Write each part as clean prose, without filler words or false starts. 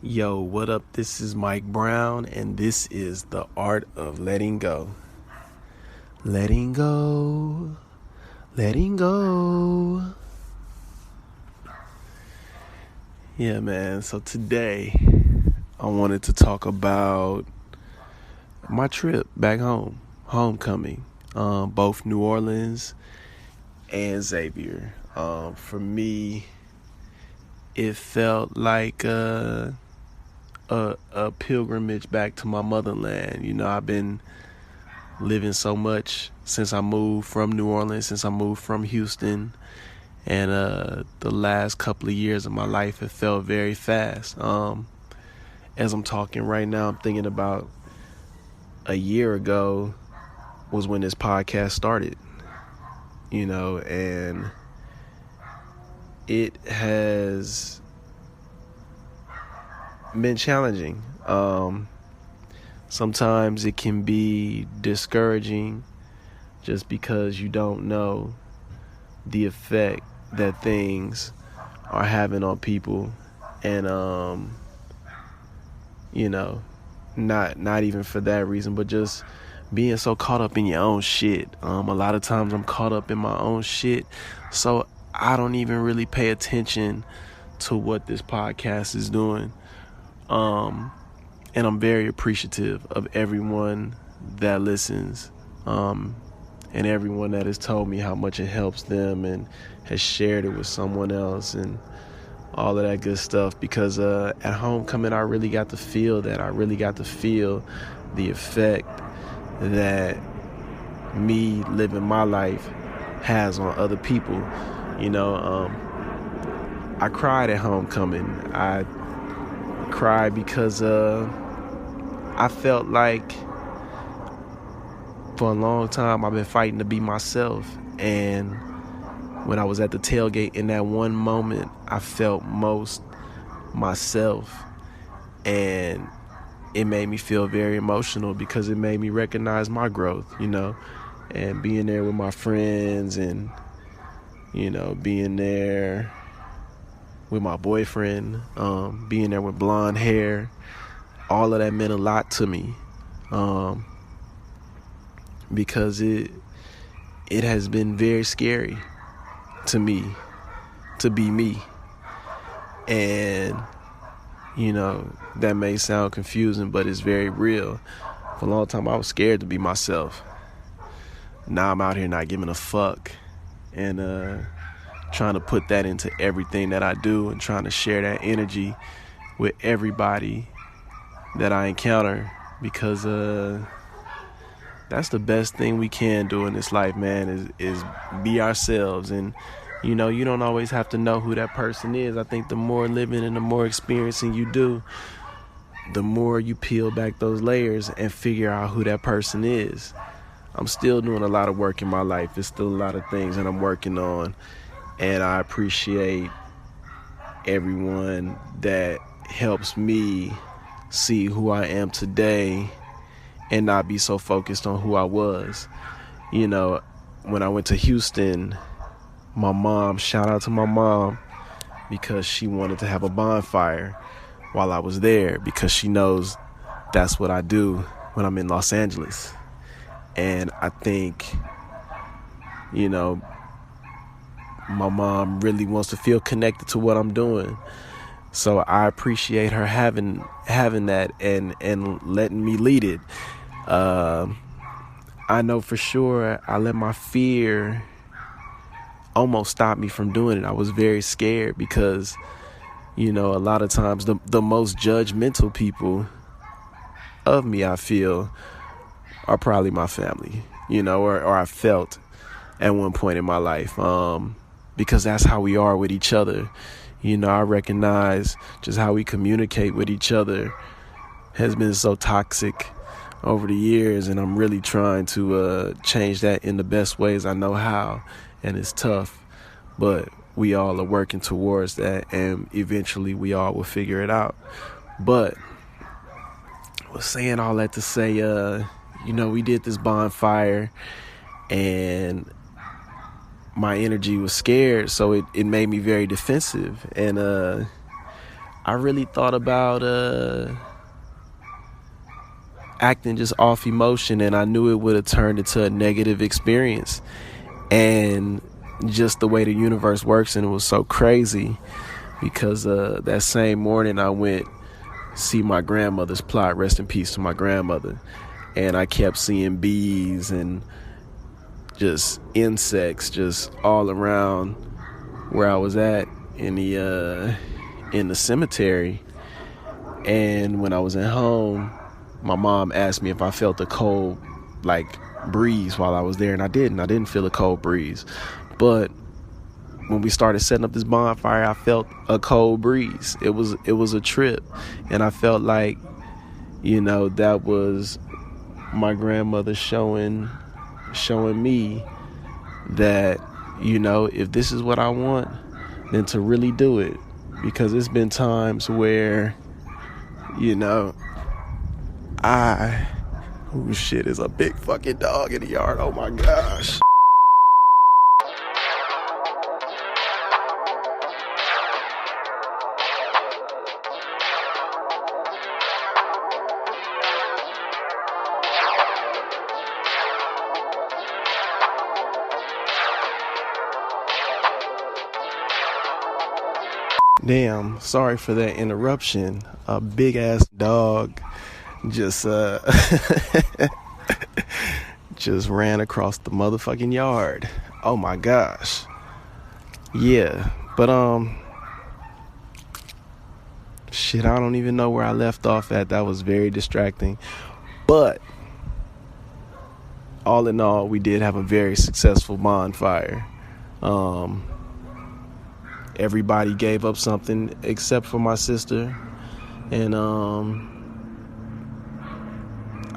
Yo, what up? This is Mike Brown, and this is The Art of Letting Go. Letting go, letting go. Yeah, man. So today, I wanted to talk about my trip back home, homecoming, both New Orleans and Xavier. For me, it felt like a pilgrimage back to my motherland. You know, I've been living so much since I moved from New Orleans, since I moved from Houston, and the last couple of years of my life have felt very fast. As I'm talking right now, I'm thinking about a year ago was when this podcast started, you know, and it has been challenging. Sometimes it can be discouraging just because you don't know the effect that things are having on people, and you know, not even for that reason, but just being so caught up in your own shit. A lot of times I'm caught up in my own shit, so I don't even really pay attention to what this podcast is doing. And I'm very appreciative of everyone that listens, and everyone that has told me how much it helps them and has shared it with someone else and all of that good stuff. Because at homecoming, I really got to feel that. I really got to feel the effect that me living my life has on other people. You know, I cried at homecoming. I cried because I felt like for a long time I've been fighting to be myself, and when I was at the tailgate in that one moment, I felt most myself, and it made me feel very emotional because it made me recognize my growth, you know, and being there with my friends, and you know, being there with my boyfriend, being there with blonde hair, all of that meant a lot to me, because it has been very scary to me to be me. And you know, that may sound confusing, but it's very real. For a long time I was scared to be myself. Now I'm out here not giving a fuck, and trying to put that into everything that I do, and trying to share that energy with everybody that I encounter, because that's the best thing we can do in this life, man, is be ourselves. And you know, you don't always have to know who that person is. I think the more living and the more experiencing you do, the more you peel back those layers and figure out who that person is. I'm still doing a lot of work in my life. There's still a lot of things that I'm working on, and I appreciate everyone that helps me see who I am today and not be so focused on who I was. You know, when I went to Houston, my mom, shout out to my mom, because she wanted to have a bonfire while I was there, because she knows that's what I do when I'm in Los Angeles. And I think, you know, my mom really wants to feel connected to what I'm doing. So I appreciate her having that and letting me lead it. I know for sure I let my fear almost stop me from doing it. I was very scared because, you know, a lot of times the most judgmental people of me, I feel, are probably my family, you know, or I felt at one point in my life, because that's how we are with each other. You know, I recognize just how we communicate with each other has been so toxic over the years, and I'm really trying to change that in the best ways I know how, and it's tough, but we all are working towards that, and eventually we all will figure it out. But I was saying all that to say, you know, we did this bonfire, and my energy was scared, so it made me very defensive, and I really thought about acting just off emotion, and I knew it would have turned into a negative experience. And just the way the universe works, and it was so crazy because that same morning I went see my grandmother's plot. Rest in peace to my grandmother. And I kept seeing bees and just insects just all around where I was at in the cemetery. And when I was at home, my mom asked me if I felt a cold breeze while I was there, and I didn't feel a cold breeze. But when we started setting up this bonfire, I felt a cold breeze. It was a trip, and I felt like, that was my grandmother showing me that, if this is what I want, then to really do it. Because it's been times where, is a big fucking dog in the yard. Oh my gosh. Damn, sorry for that interruption. A big ass dog just just ran across the motherfucking yard. Oh my gosh. Yeah, but shit, I don't even know where I left off at. That was very distracting. But all in all, we did have a very successful bonfire. Everybody gave up something except for my sister. And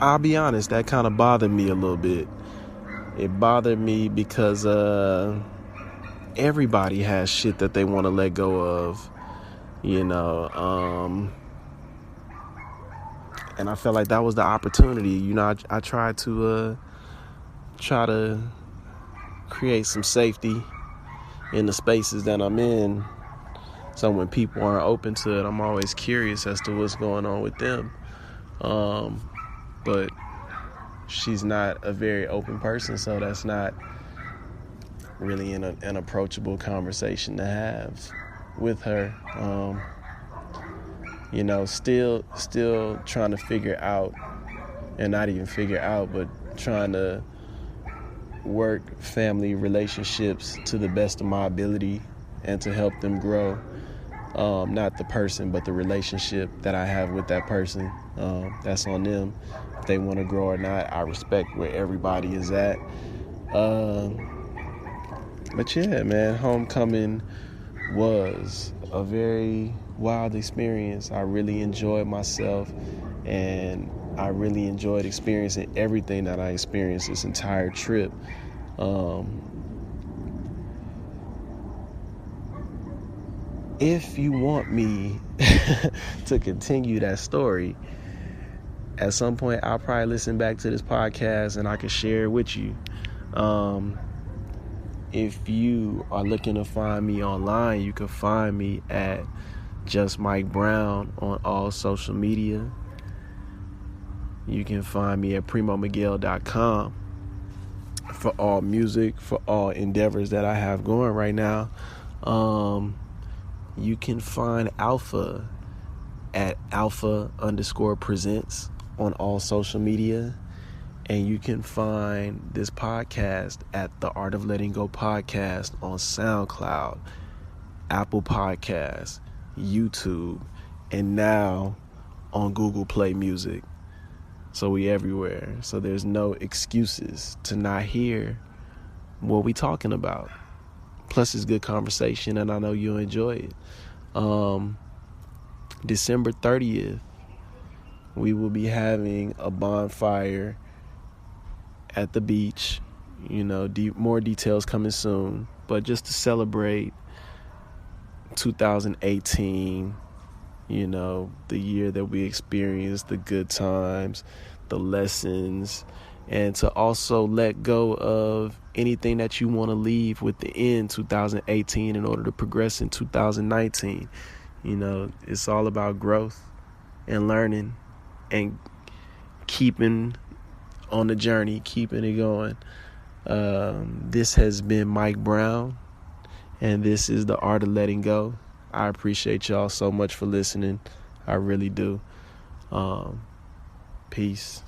I'll be honest, that kind of bothered me a little bit. It bothered me because everybody has shit that they want to let go of, and I felt like that was the opportunity. I tried to create some safety in the spaces that I'm in. So when people aren't open to it, I'm always curious as to what's going on with them. But she's not a very open person, so that's not really an approachable conversation to have with her. Still trying to figure out, and not even figure out, but trying to work family relationships to the best of my ability and to help them grow. Not the person, but the relationship that I have with that person. That's on them. If they want to grow or not, I respect where everybody is at. But yeah, man, homecoming was a very wild experience. I really enjoyed myself, and I really enjoyed experiencing everything that I experienced this entire trip. If you want me to continue that story, at some point I'll probably listen back to this podcast and I can share it with you. If you are looking to find me online, you can find me at Just Mike Brown on all social media. You can find me at PrimoMiguel.com for all music, for all endeavors that I have going right now. You can find Alpha at Alpha_presents on all social media. And you can find this podcast at The Art of Letting Go podcast on SoundCloud, Apple Podcasts, YouTube, and now on Google Play Music. So we everywhere. So there's no excuses to not hear what we talking about. Plus it's good conversation, and I know you'll enjoy it. December 30th, we will be having a bonfire at the beach. More details coming soon. But just to celebrate 2018, the year that we experienced, the good times, the lessons, and to also let go of anything that you want to leave within 2018 in order to progress in 2019. You know, it's all about growth and learning and keeping on the journey, keeping it going. This has been Mike Brown, and this is The Art of Letting Go. I appreciate y'all so much for listening. I really do. Peace.